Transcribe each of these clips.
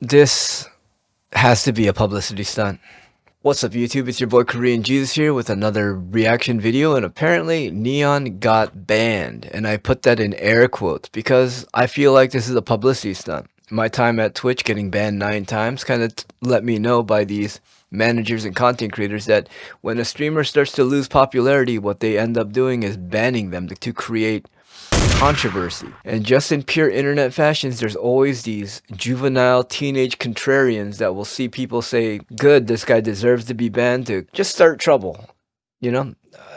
This has to be a publicity stunt. What's up YouTube, it's your boy Korean Jesus here with another reaction video, and apparently N3ON got banned, and I put that in air quotes because I feel like this is a publicity stunt. My time at Twitch getting banned 9 times kind of let me know by these managers and content creators that when a streamer starts to lose popularity, what they end up doing is banning them to create controversy. And just in pure internet fashions, there's always these juvenile teenage contrarians that will see people say, good, this guy deserves to be banned, to just start trouble. You know,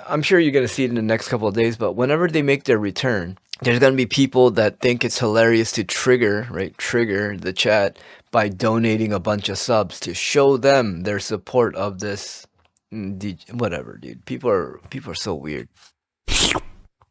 I'm sure you're going to see it in the next couple of days, but whenever they make their return, there's going to be people that think it's hilarious to trigger the chat by donating a bunch of subs to show them their support of this. Whatever, dude. People are so weird.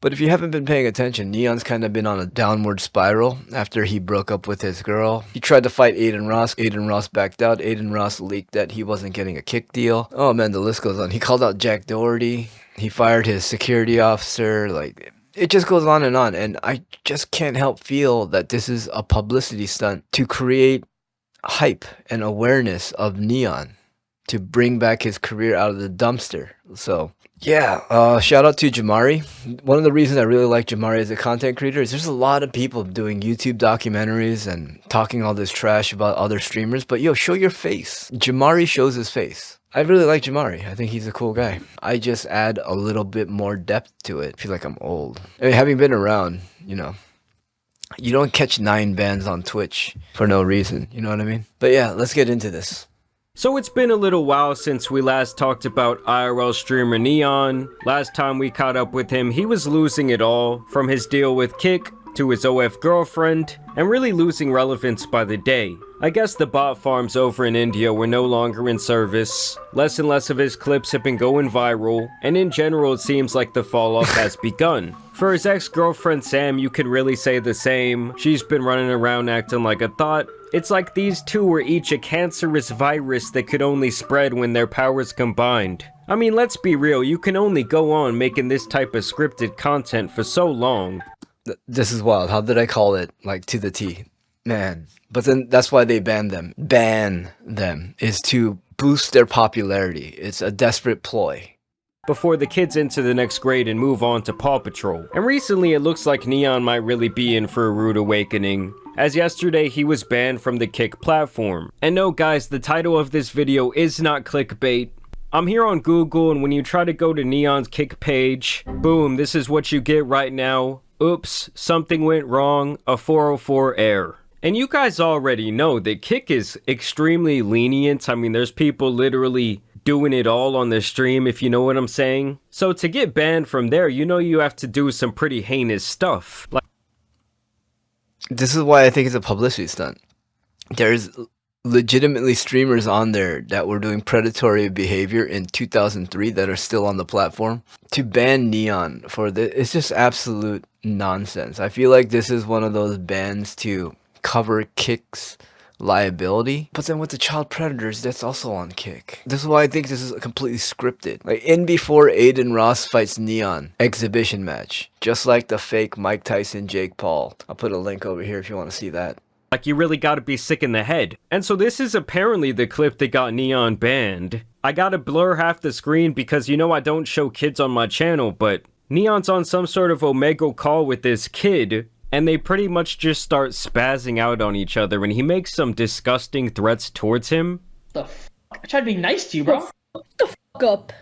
But if you haven't been paying attention, N3ON's kind of been on a downward spiral after he broke up with his girl. He tried to fight Adin Ross. Adin Ross backed out. Adin Ross leaked that he wasn't getting a kick deal. Oh man, the list goes on. He called out Jack Doherty. He fired his security officer. Like, it just goes on. And I just can't help feel that this is a publicity stunt to create hype and awareness of N3ON, to bring back his career out of the dumpster. So yeah, shout out to Jamari. One of the reasons I really like Jamari as a content creator is there's a lot of people doing YouTube documentaries and talking all this trash about other streamers, but yo, show your face. Jamari shows his face. I really like Jamari. I think he's a cool guy. I just add a little bit more depth to it. I feel like I'm old. I mean, having been around, you know, you don't catch 9 bans on Twitch for no reason, you know what I mean? But yeah, let's get into this. So it's been a little while since we last talked about IRL streamer N3ON. Last time we caught up with him, he was losing it all, from his deal with Kick to his OF girlfriend, and really losing relevance by the day. I guess the bot farms over in India were no longer in service, less and less of his clips have been going viral, and in general it seems like the fall off has begun. For his ex-girlfriend Sam, you could really say the same. She's been running around acting like a thought. It's like these two were each a cancerous virus that could only spread when their powers combined. I mean, let's be real, you can only go on making this type of scripted content for so long. This is wild. How did I call it, like, to the T? Man. But then that's why they banned them. Ban them is to boost their popularity. It's a desperate ploy. Before the kids enter the next grade and move on to Paw Patrol. And recently it looks like N3ON might really be in for a rude awakening, as yesterday he was banned from the Kick platform. And no guys, the title of this video is not clickbait. I'm here on Google, and when you try to go to N3ON's Kick page, boom, this is what you get right now. Oops, something went wrong, a 404 error. And you guys already know that Kick is extremely lenient. I mean, there's people literally doing it all on the stream, if you know what I'm saying. So to get banned from there, you know you have to do some pretty heinous stuff. Like, this is why I think it's a publicity stunt. There's legitimately streamers on there that were doing predatory behavior in 2003 that are still on the platform. To ban N3ON for this, it's just absolute nonsense. I feel like this is one of those bans to cover Kick's liability, but then with the child predators, that's also on Kick. This is why I think this is completely scripted. Like, in before Adin Ross fights N3ON exhibition match, just like the fake Mike Tyson Jake Paul. I'll put a link over here if you want to see that. Like, you really gotta be sick in the head. And so this is apparently the clip that got N3ON banned. I gotta blur half the screen because you know I don't show kids on my channel, but N3ON's on some sort of Omegle call with this kid, and they pretty much just start spazzing out on each other, and he makes some disgusting threats towards him. The f***? I tried to be nice to you, bro. Shut the f*** up.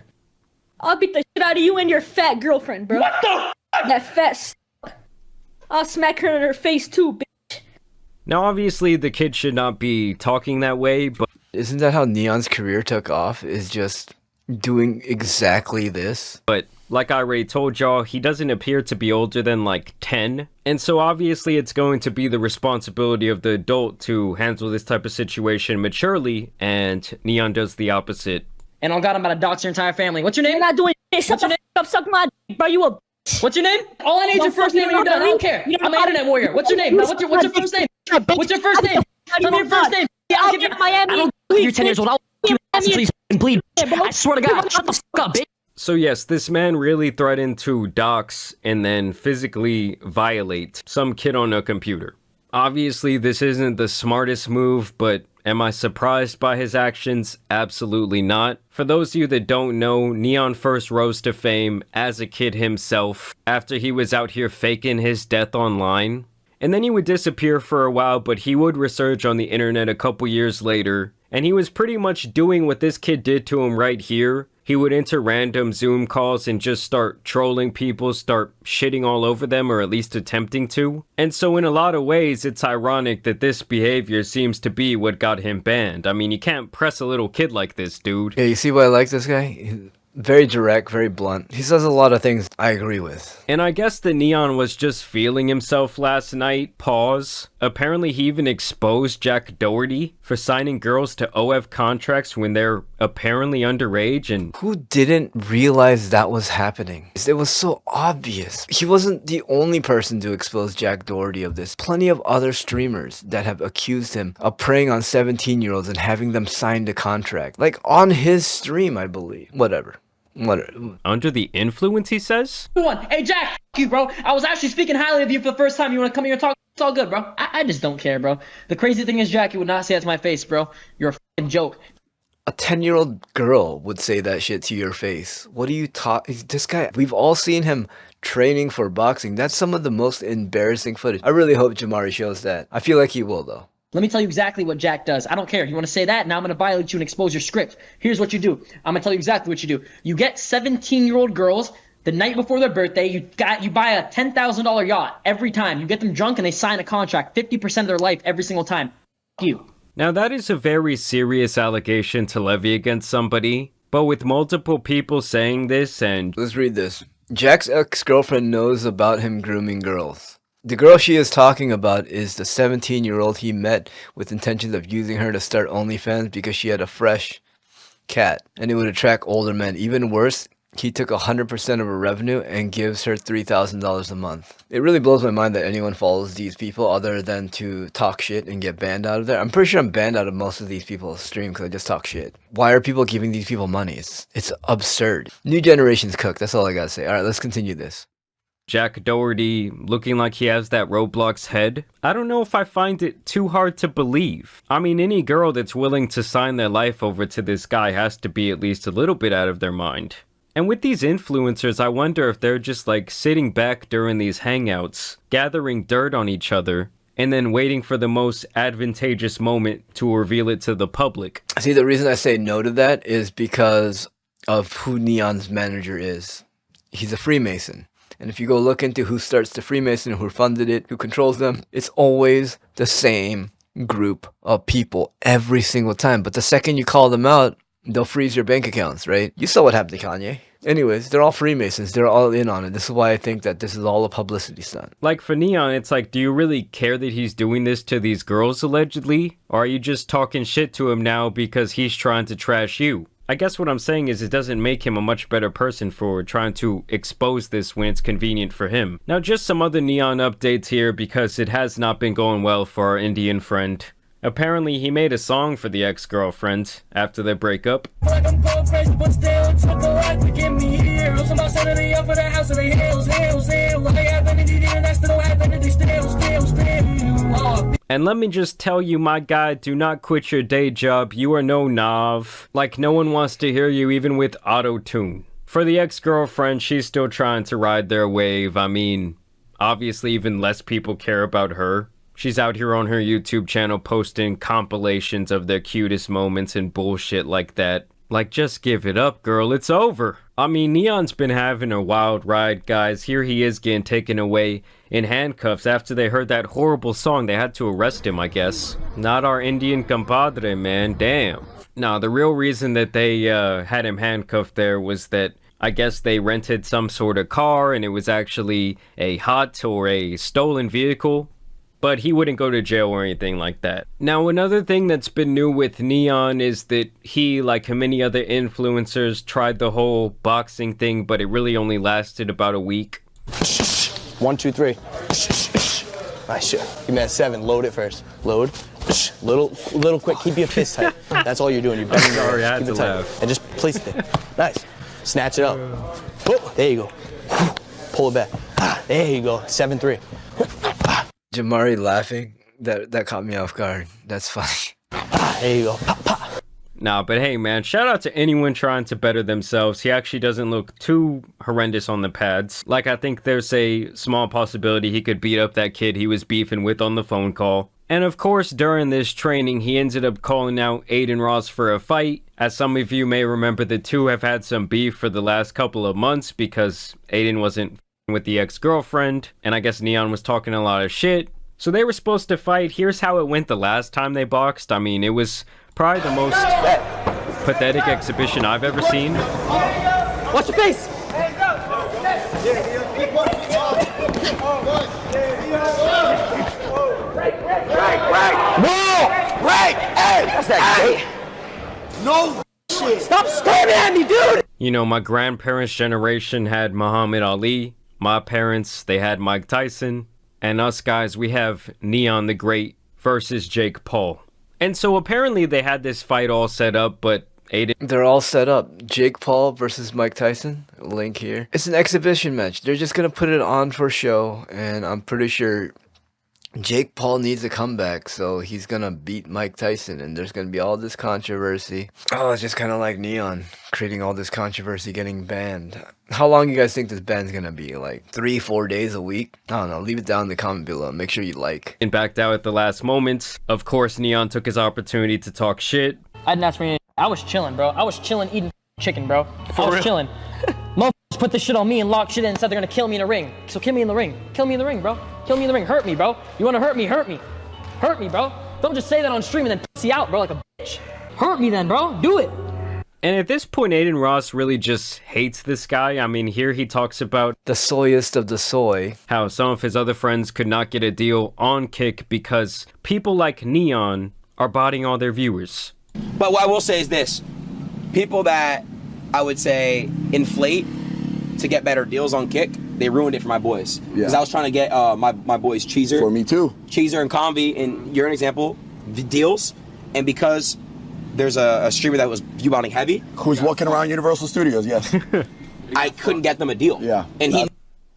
I'll beat the shit out of you and your fat girlfriend, bro. What the f***? That fat s***. I'll smack her in her face too, bitch. Now obviously the kid should not be talking that way, but isn't that how N3ON's career took off, is just doing exactly this? But like I already told y'all, he doesn't appear to be older than like 10. And so obviously it's going to be the responsibility of the adult to handle this type of situation maturely, and N3ON does the opposite. And on God, I'm about to dox your entire family. What's your name? You're not doing shit. Shut the f*** up, suck my dick, bro. You a bitch. What's your name? All I need is your first name and you're done. I don't care. I'm an internet warrior. What's your name? Now, what's your first name? What's your first name? Tell me your first name. I'll get Miami. You're 10 years old. I'll you until you bleed. I swear to God. Shut the f*** up, bitch. So yes, this man really threatened to dox and then physically violate some kid on a computer. Obviously, this isn't the smartest move, but am I surprised by his actions? Absolutely not. For those of you that don't know, N3ON first rose to fame as a kid himself after he was out here faking his death online. And then he would disappear for a while, but he would resurge on the internet a couple years later. And he was pretty much doing what this kid did to him right here. He would enter random Zoom calls and just start trolling people, start shitting all over them, or at least attempting to. And so in a lot of ways, it's ironic that this behavior seems to be what got him banned. I mean, you can't press a little kid like this, dude. Yeah, you see why I like this guy? He's very direct, very blunt. He says a lot of things I agree with. And I guess that N3ON was just feeling himself last night. Pause. Apparently he even exposed Jack Doherty for signing girls to OF contracts when they're apparently underage. And who didn't realize that was happening? It was so obvious. He wasn't the only person to expose Jack Doherty of this. Plenty of other streamers that have accused him of preying on 17-year-olds and having them sign the contract. Like on his stream, I believe. Whatever. Under the influence, he says? Hey, Jack, f you, bro. I was actually speaking highly of you for the first time. You want to come here and talk? It's all good, bro. I just don't care, bro. The crazy thing is, Jack, you would not say that to my face, bro. You're a f***ing joke. A 10-year-old girl would say that shit to your face. What are you this guy, we've all seen him training for boxing. That's some of the most embarrassing footage. I really hope Jamari shows that. I feel like he will, though. Let me tell you exactly what Jack does. I don't care. You want to say that? Now I'm going to violate you and expose your script. Here's what you do. I'm going to tell you exactly what you do. You get 17-year-old girls the night before their birthday. You buy a $10,000 yacht every time. You get them drunk and they sign a contract. 50% of their life every single time. F you. Now that is a very serious allegation to levy against somebody. But with multiple people saying this and... Let's read this. Jack's ex-girlfriend knows about him grooming girls. The girl she is talking about is the 17-year-old he met with intentions of using her to start OnlyFans because she had a fresh cat and it would attract older men. Even worse, he took 100% of her revenue and gives her $3,000 a month. It really blows my mind that anyone follows these people other than to talk shit and get banned out of there. I'm pretty sure I'm banned out of most of these people's stream because I just talk shit. Why are people giving these people money? It's absurd. New generation's cooked. That's all I gotta say. All right, let's continue this. Jack Doherty looking like he has that Roblox head. I don't know if I find it too hard to believe. I mean, any girl that's willing to sign their life over to this guy has to be at least a little bit out of their mind. And with these influencers, I wonder if they're just like sitting back during these hangouts, gathering dirt on each other, and then waiting for the most advantageous moment to reveal it to the public. See, the reason I say no to that is because of who N3ON's manager is. He's a Freemason. And if you go look into who starts the Freemason, who funded it, who controls them, it's always the same group of people every single time. But the second you call them out, they'll freeze your bank accounts, right? You saw what happened to Kanye. Anyways, they're all Freemasons. They're all in on it. This is why I think that this is all a publicity stunt. Like for N3ON, it's like, do you really care that he's doing this to these girls allegedly? Or are you just talking shit to him now because he's trying to trash you? I guess what I'm saying is it doesn't make him a much better person for trying to expose this when it's convenient for him. Now just some other N3ON updates here because it has not been going well for our Indian friend. Apparently he made a song for the ex-girlfriend after their breakup. And let me just tell you, my guy, do not quit your day job. You are no Nav. Like, no one wants to hear you even with auto-tune. For the ex-girlfriend, she's still trying to ride their wave. I mean, obviously even less people care about her. She's out here on her YouTube channel posting compilations of their cutest moments and bullshit like that. Like, just give it up, girl. It's over. I mean, N3ON's been having a wild ride, guys. Here he is getting taken away in handcuffs after they heard that horrible song. They had to arrest him, I guess. Not our Indian compadre, man. Damn. Now, the real reason that they had him handcuffed there was that I guess they rented some sort of car and it was actually a hot or a stolen vehicle. But he wouldn't go to jail or anything like that. Now, another thing that's been new with N3ON is that he, like many other influencers, tried the whole boxing thing, but it really only lasted about a week. 1, 2, 3. Nice shit. Give me that 7. Load it first. Load. Little quick. Keep your fist tight. That's all you're doing. You're bending your Sorry, I had keep to it tight. laugh. And just place it there. Nice. Snatch it up. Oh, there you go. Pull it back. There you go. 7-3. Jamari laughing That caught me off guard. That's funny. There you go. Pop, pop. Nah, but hey, man, shout out to anyone trying to better themselves. He actually doesn't look too horrendous on the pads. Like, I think there's a small possibility he could beat up that kid he was beefing with on the phone call. And of course, during this training, he ended up calling out Adin Ross for a fight. As some of you may remember, the two have had some beef for the last couple of months because Adin wasn't with the ex-girlfriend, and I guess N3ON was talking a lot of shit. So they were supposed to fight. Here's how it went the last time they boxed. I mean, it was probably the most pathetic exhibition I've ever seen. Watch your face. Right. Hey, that's that gay. No shit. Stop screaming at me, dude. You know, my grandparents' generation had Muhammad Ali. My parents, they had Mike Tyson. And us guys, we have N3ON the Great versus Jake Paul. And so apparently they had this fight all set up, but Adin... They're all set up. Jake Paul versus Mike Tyson. Link here. It's an exhibition match. They're just going to put it on for show. And I'm pretty sure Jake Paul needs a comeback. So he's going to beat Mike Tyson. And there's going to be all this controversy. Oh, it's just kind of like N3ON. Creating all this controversy, getting banned. How long you guys think this ban's going to be? Like 3-4 days a week? I don't know. Leave it down in the comment below. Make sure you like. And backed out at the last moment. Of course, N3ON took his opportunity to talk shit. I was chilling, bro. I was chilling eating chicken, bro. I was chilling. Motherfuckers put this shit on me and lock shit in and said they're gonna kill me in the ring. So kill me in the ring. Kill me in the ring, bro. Kill me in the ring. Hurt me, bro. You wanna hurt me? Hurt me. Hurt me, bro. Don't just say that on stream and then pussy out, bro, like a bitch. Hurt me then, bro. Do it. And at this point, Adin Ross really just hates this guy. I mean, here he talks about the soyest of the soy. How some of his other friends could not get a deal on Kick because people like N3ON are botting all their viewers. But what I will say is this. People that I would say inflate to get better deals on Kick, they ruined it for my boys. Because I was trying to get my boys Cheezer. For me too. Cheezer and Convy, and you're an example, deals. And because there's a streamer that was viewbotting heavy. Who's walking around Universal Studios, yes. I couldn't get them a deal. Yeah.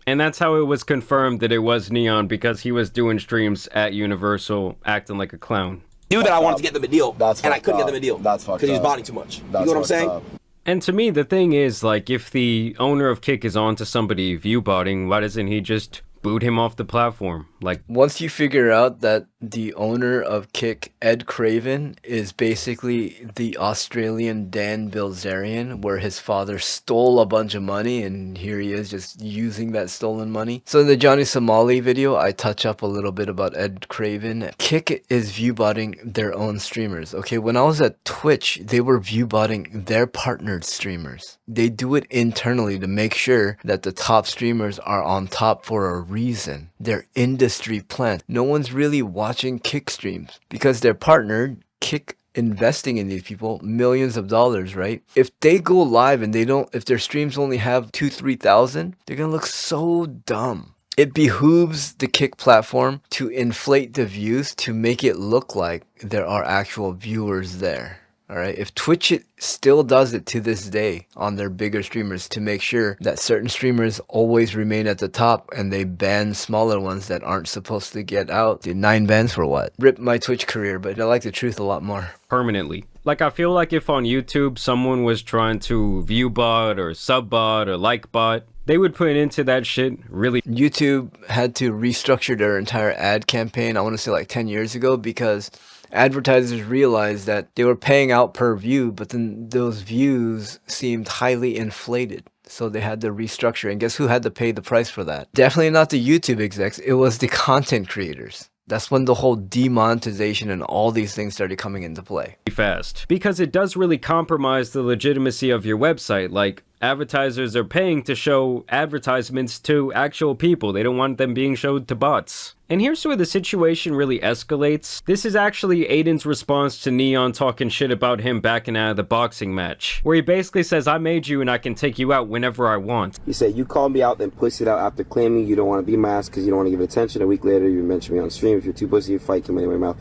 And that's how it was confirmed that it was N3ON, because he was doing streams at Universal acting like a clown. Knew that I wanted to get them a deal, and I couldn't get them a deal. That's fucked up. Because he was botting too much. You know what I'm saying? And to me, the thing is, like, if the owner of Kick is on to somebody view-botting, why doesn't he just boot him off the platform? Like, once you figure out that the owner of Kick, Ed Craven, is basically the Australian Dan Bilzerian, where his father stole a bunch of money and here he is just using that stolen money. So in the Johnny Somali video, I touch up a little bit about Ed Craven. Kick is view-botting their own streamers. Okay, when I was at Twitch, they were view-botting their partnered streamers. They do it internally to make sure that the top streamers are on top for a reason. They're industry plants. No one's really watching Kick streams because they're partnered. Kick investing in these people millions of dollars, right? If they go live and if their streams only have 2,000-3,000, they're gonna look so dumb. It behooves the Kick platform to inflate the views to make it look like there are actual viewers there. All right, if Twitch still does it to this day on their bigger streamers to make sure that certain streamers always remain at the top and they ban smaller ones that aren't supposed to get out. Dude, 9 bans for what? Rip my Twitch career, but I like the truth a lot more. Permanently. Like, I feel like if on YouTube someone was trying to view bot or sub bot or like bot, they would put into that shit really. YouTube had to restructure their entire ad campaign, I want to say like 10 years ago, because advertisers realized that they were paying out per view, but then those views seemed highly inflated. So they had to restructure. And guess who had to pay the price for that? Definitely not the YouTube execs. It was the content creators. That's when the whole demonetization and all these things started coming into play. Fast. Because it does really compromise the legitimacy of your website. Like, advertisers are paying to show advertisements to actual people. They don't want them being showed to bots. And here's where the situation really escalates. This is actually Adin's response to N3ON talking shit about him backing out of the boxing match, where he basically says, I made you and I can take you out whenever I want. He said, you called me out, then pussied out after claiming you don't want to be my ass because you don't want to give it attention. A week later, you mentioned me on stream. If you're too pussy, you fight, come anyway, mouth.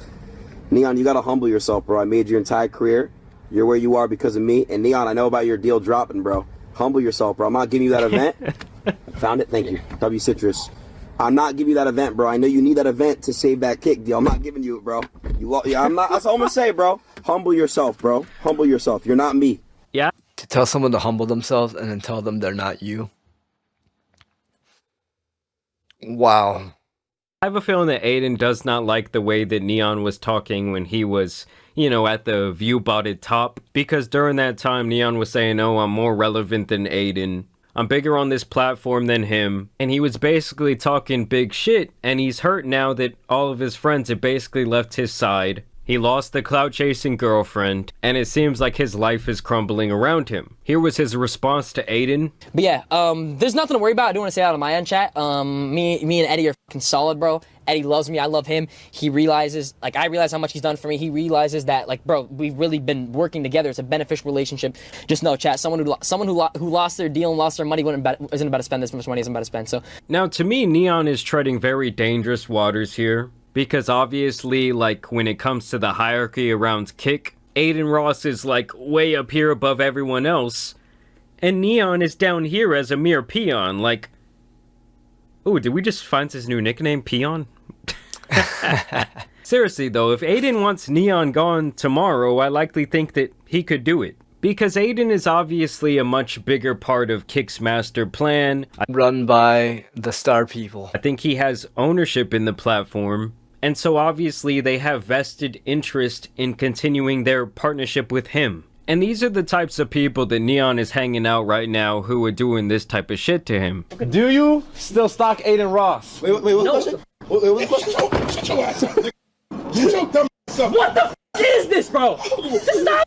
N3ON, you got to humble yourself, bro. I made your entire career. You're where you are because of me. And N3ON, I know about your deal dropping, bro. Humble yourself, bro. I'm not giving you that event. I found it. Thank you. W Citrus. I'm not giving you that event, bro. I know you need that event to save that kick deal. I'm not giving you it, bro. Yeah, I'm not. That's all I'm gonna say, bro. Humble yourself, bro. Humble yourself. You're not me. Yeah. To tell someone to humble themselves and then tell them they're not you. Wow. I have a feeling that Aiden does not like the way that N3ON was talking when he was, you know, at the view botted top. Because during that time, N3ON was saying, oh, I'm more relevant than Aiden. I'm bigger on this platform than him. And he was basically talking big shit. And he's hurt now that all of his friends have basically left his side. He lost the clout-chasing girlfriend, and it seems like his life is crumbling around him. Here was his response to Aiden. But yeah, there's nothing to worry about. I do want to say out on my end, chat. Me and Eddie are fucking solid, bro. Eddie loves me. I love him. He realizes, like, I realize how much he's done for me. He realizes that, like, bro, we've really been working together. It's a beneficial relationship. Just know, chat. Someone who lost their deal and lost their money isn't about to spend this much money. Isn't about to spend. So now, to me, N3ON is treading very dangerous waters here. Because obviously, like, when it comes to the hierarchy around Kick, Aiden Ross is, like, way up here above everyone else. And N3ON is down here as a mere peon, like... Ooh, did we just find his new nickname, Peon? Seriously, though, if Aiden wants N3ON gone tomorrow, I likely think that he could do it. Because Aiden is obviously a much bigger part of Kick's master plan. Run by the star people. I think he has ownership in the platform. And so obviously they have vested interest in continuing their partnership with him. And these are the types of people that N3ON is hanging out right now who are doing this type of shit to him. Do you still stock Aiden Ross? Wait, what question? Wait, what question? Shut your ass up, nigga. Shut your dumb ass up. What the f is this, bro?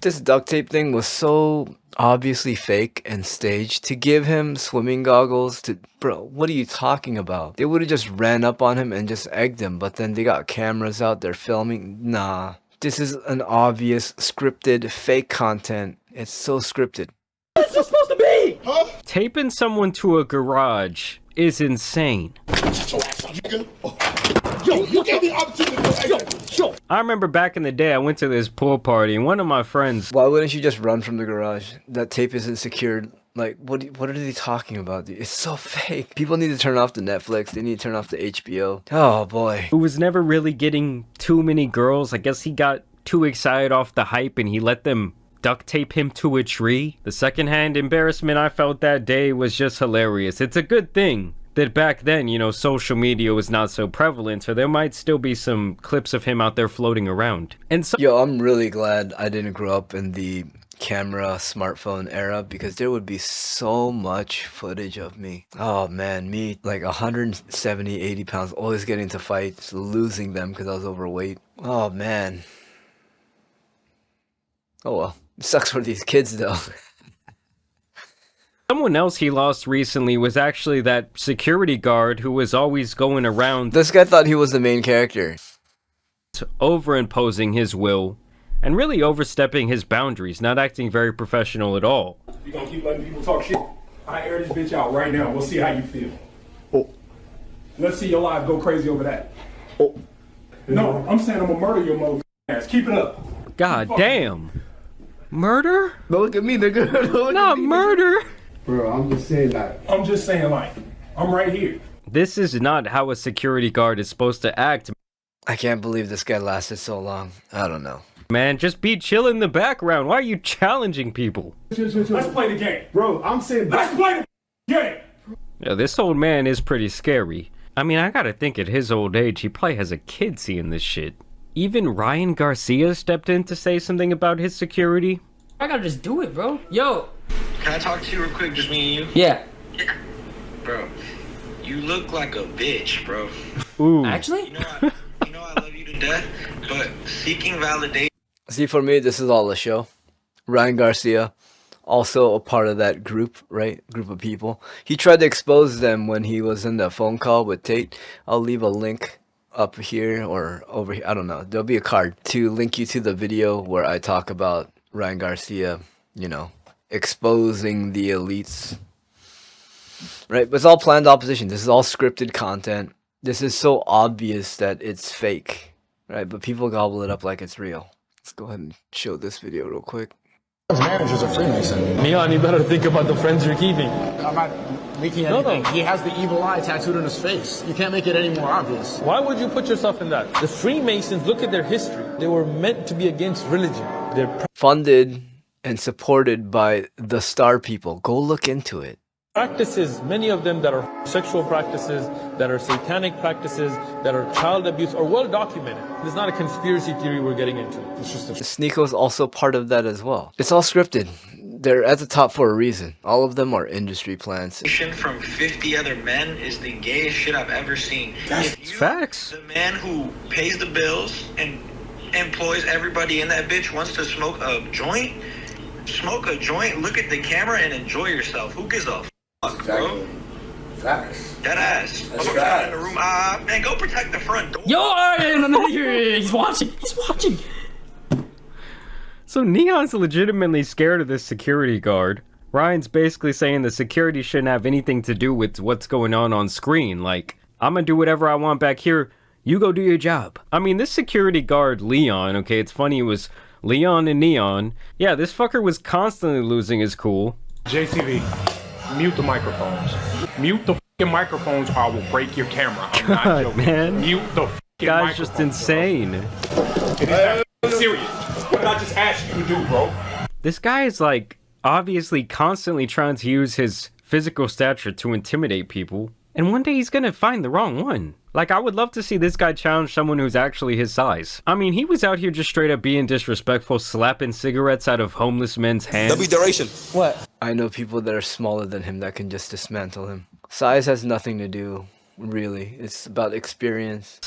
This duct tape thing was so obviously fake and staged to give him swimming goggles to... Bro, what are you talking about? They would have just ran up on him and just egged him, but then they got cameras out there filming. Nah. This is an obvious scripted fake content. It's so scripted. What's this supposed to be? Huh? Taping someone to a garage is insane. Shut your ass up, nigga. Yo, you gave me the opportunity to go. I remember back in the day I went to this pool party and one of my friends... Why wouldn't you just run from the garage? That tape isn't secured. Like, what are they talking about, dude? It's so fake. People need to turn off the Netflix. They need to turn off the HBO. Oh, boy. Who was never really getting too many girls. I guess he got too excited off the hype and he let them duct tape him to a tree. The secondhand embarrassment I felt that day was just hilarious. It's a good thing that back then, you know, social media was not so prevalent, so there might still be some clips of him out there floating around. And so... Yo, I'm really glad I didn't grow up in the camera smartphone era, because there would be so much footage of me. Oh man, me like 170, 80 pounds, always getting into fights, losing them because I was overweight. Oh man. Oh well, it sucks for these kids though. Someone else he lost recently was actually that security guard who was always going around... This guy thought he was the main character. ...overimposing his will, and really overstepping his boundaries, not acting very professional at all. You gonna keep letting people talk shit? I air this bitch out right now. We'll see how you feel. Oh. Let's see your live go crazy over that. Oh. No, I'm saying I'm gonna murder your mother ass. Keep it up. God damn. Murder? Don't look at me, nigga. Don't look Not at me, murder! Bro, I'm just saying that. I'm just saying, like, I'm right here. This is not how a security guard is supposed to act. I can't believe this guy lasted so long. I don't know. Man, just be chill in the background. Why are you challenging people? Let's play the game. Bro, I'm saying Let's play the game. Yeah, this old man is pretty scary. I mean, I gotta think at his old age, he probably has a kid seeing this shit. Even Ryan Garcia stepped in to say something about his security. I gotta just do it, bro. Yo. Can I talk to you real quick, just me and you? Yeah. Bro, you look like a bitch, bro. Ooh. Actually? You know I love you to death, but seeking validation... See, for me, this is all a show. Ryan Garcia, also a part of that group, right? Group of people. He tried to expose them when he was in the phone call with Tate. I'll leave a link up here or over here. I don't know. There'll be a card to link you to the video where I talk about Ryan Garcia, you know, exposing the elites. Right? But it's all planned opposition. This is all scripted content. This is so obvious that it's fake. Right? But people gobble it up like it's real. Let's go ahead and show this video real quick. His manager's a Freemason. Neon, you better think about the friends you're keeping. I'm not making anything. No. He has the evil eye tattooed on his face. You can't make it any more obvious. Why would you put yourself in that? The Freemasons, look at their history. They were meant to be against religion. They're funded and supported by the star people. Go look into it. Practices, many of them that are sexual practices, that are satanic practices, that are child abuse, are well documented. It's not a conspiracy theory we're getting into. It's just Sneako's also part of that as well. It's all scripted. They're at the top for a reason. All of them are industry plants. From 50 other men is the gayest shit I've ever seen. It's facts. The man who pays the bills and employs everybody in that bitch wants to smoke a joint, look at the camera and enjoy yourself. Who gives a fuck, bro? Facts. That ass. That's I'm facts. in the room. Man, go protect the front door. He's watching. He's watching. So Neon's legitimately scared of this security guard. Ryan's basically saying the security shouldn't have anything to do with what's going on screen. Like, I'm gonna do whatever I want back here. You go do your job. I mean, this security guard, Leon, okay, it's funny, it was Leon and Neon. Yeah, this fucker was constantly losing his cool. JCV, mute the microphones. Mute the fucking microphones or I will break your camera. I'm not God, joking. man. Mute the fucking Guy's microphones. just insane. It is serious. What did I just ask you to do, bro? This guy is like obviously constantly trying to use his physical stature to intimidate people. And one day he's gonna find the wrong one. Like, I would love to see this guy challenge someone who's actually his size. I mean, he was out here just straight up being disrespectful, slapping cigarettes out of homeless men's hands. W duration. What? I know people that are smaller than him that can just dismantle him. Size has nothing to do, really. It's about experience.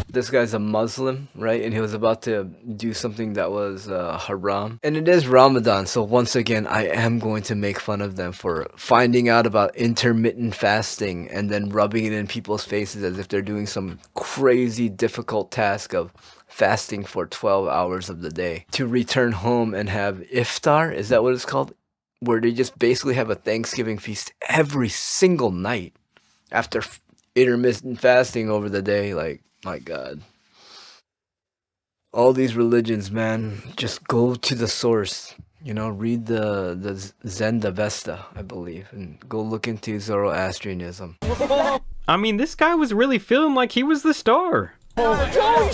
This guy's a Muslim, right? And he was about to do something that was haram. And it is Ramadan, so once again, I am going to make fun of them for finding out about intermittent fasting and then rubbing it in people's faces as if they're doing some crazy difficult task of fasting for 12 hours of the day. To return home and have iftar, is that what it's called? Where they just basically have a Thanksgiving feast every single night after intermittent fasting over the day, like, my God. All these religions, man, just go to the source. You know, read the Zendavesta, I believe, and go look into Zoroastrianism. I mean, this guy was really feeling like he was the star. I'm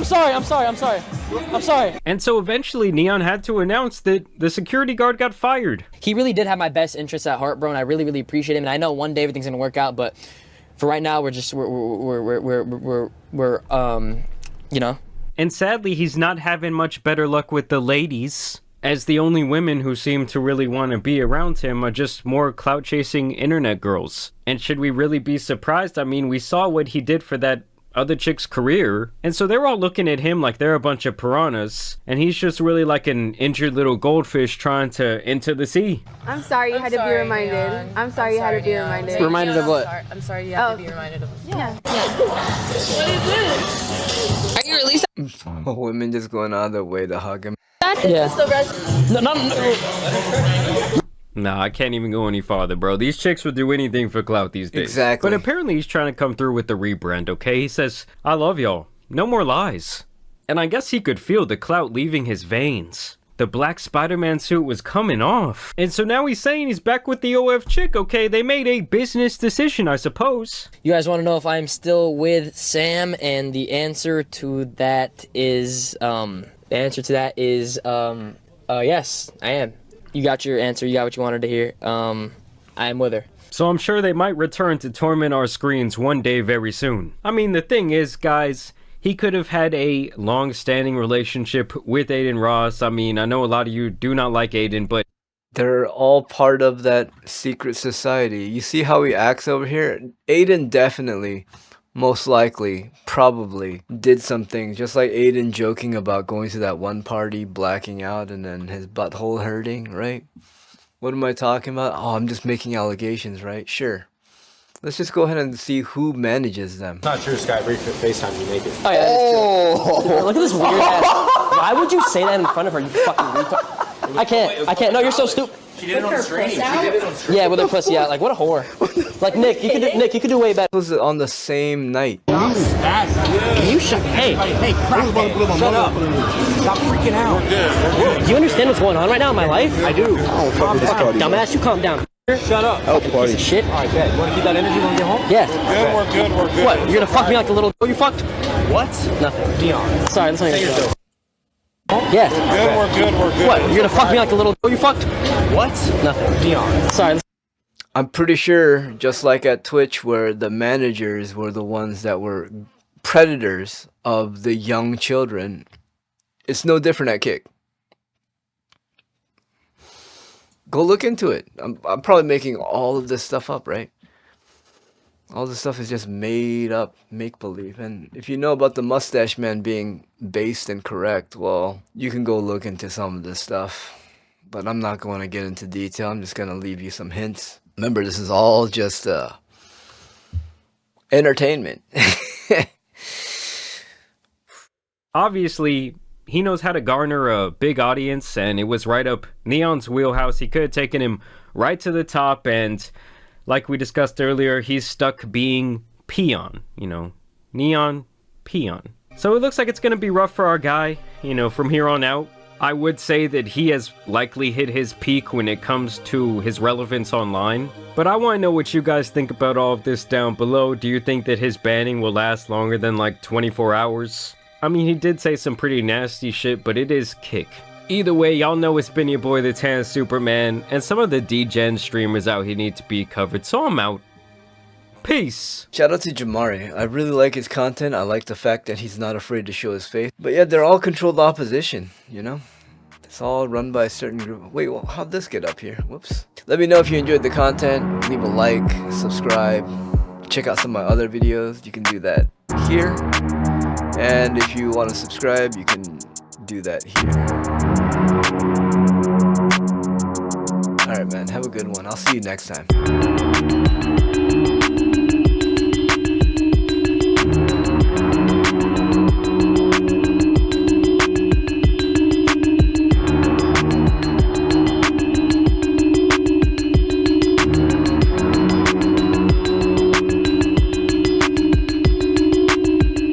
sorry. And so eventually Neon had to announce that the security guard got fired. He really did have my best interests at heart, bro, and I really, really appreciate him. And I know one day everything's gonna work out, but for right now, we're you know. And sadly, he's not having much better luck with the ladies, as the only women who seem to really want to be around him are just more clout-chasing internet girls. And should we really be surprised? I mean, we saw what he did for that other chick's career, and so they're all looking at him like they're a bunch of piranhas, and he's just really like an injured little goldfish trying to enter the sea. I'm sorry you had to be reminded. I'm sorry you had to be reminded. Reminded of what? I'm sorry you had to be reminded of. Yeah. What is this? Are you released? Women just going out of their way to hug him. Yeah. Nah, I can't even go any farther, bro. These chicks will do anything for clout these days. Exactly. But apparently he's trying to come through with the rebrand, okay? He says, I love y'all. No more lies. And I guess he could feel the clout leaving his veins. The black Spider-Man suit was coming off. And so now he's saying he's back with the OF chick, okay? They made a business decision, I suppose. You guys want to know if I'm still with Sam? And the answer to that is, yes, I am. You got your answer. You got what you wanted to hear. I am with her. So I'm sure they might return to torment our screens one day very soon. I mean, the thing is, guys, he could have had a long-standing relationship with Aiden Ross. I mean, I know a lot of you do not like Aiden, but they're all part of that secret society. You see how he acts over here? Aiden definitely, most likely, probably did something, just like Aiden joking about going to that one party, blacking out, and then his butthole hurting, right? What am I talking about? Oh, I'm just making allegations, right? Sure. Let's just go ahead and see who manages them. Not true, Sky. Brief FaceTime, you make it. Oh, yeah, that is true. Look at this weird ass. Why would you say that in front of her, you fucking retard? I can't. No, you're so stupid. She did it on stream. She did it on stream. Yeah, with her pussy out. Like, what a whore. Like, Nick, you could do way better. It was on the same night. Can you shut? Hey, crackhead. Shut up. Stop freaking out. Do you understand what's going on right now in my life? I do. Oh, fuck this party. Dumbass, you calm down. Shut up. Oh, party. Shit. All right, bet. You want to keep that energy when we get home? Yeah. Good, we're good, we're good. What? You're gonna fuck me like a little girl you fucked? What? Nothing. Dion. Sorry, let's not Say even yourself. Yeah. Good, we're good, we're good. What? You're gonna fuck me like a little girl you fucked? What? Nothing. Dion. Sorry. I'm pretty sure, just like at Twitch, where the managers were the ones that were predators of the young children, it's no different at Kick. Go look into it. I'm probably making all of this stuff up, right? All this stuff is just made up, make-believe. And if you know about the Mustache Man being based and correct, well, you can go look into some of this stuff. But I'm not going to get into detail. I'm just going to leave you some hints. Remember, this is all just entertainment. Obviously, he knows how to garner a big audience, and it was right up N3ON's wheelhouse. He could have taken him right to the top, and like we discussed earlier, he's stuck being peon, you know, N3ON, peon. So it looks like it's going to be rough for our guy, you know, from here on out. I would say that he has likely hit his peak when it comes to his relevance online. But I want to know what you guys think about all of this down below. Do you think that his banning will last longer than like 24 hours? I mean, he did say some pretty nasty shit, but it is Kick. Either way, y'all know it's been your boy, the Tan Superman, and some of the D-Gen streamers out here need to be covered, so I'm out. Peace! Shout out to Jamari. I really like his content. I like the fact that he's not afraid to show his face. But yeah, they're all controlled opposition, you know? It's all run by a certain group. Wait, well, how'd this get up here? Whoops. Let me know if you enjoyed the content. Leave a like, subscribe. Check out some of my other videos. You can do that here. And if you want to subscribe, you can do that here. Alright, man. Have a good one. I'll see you next time.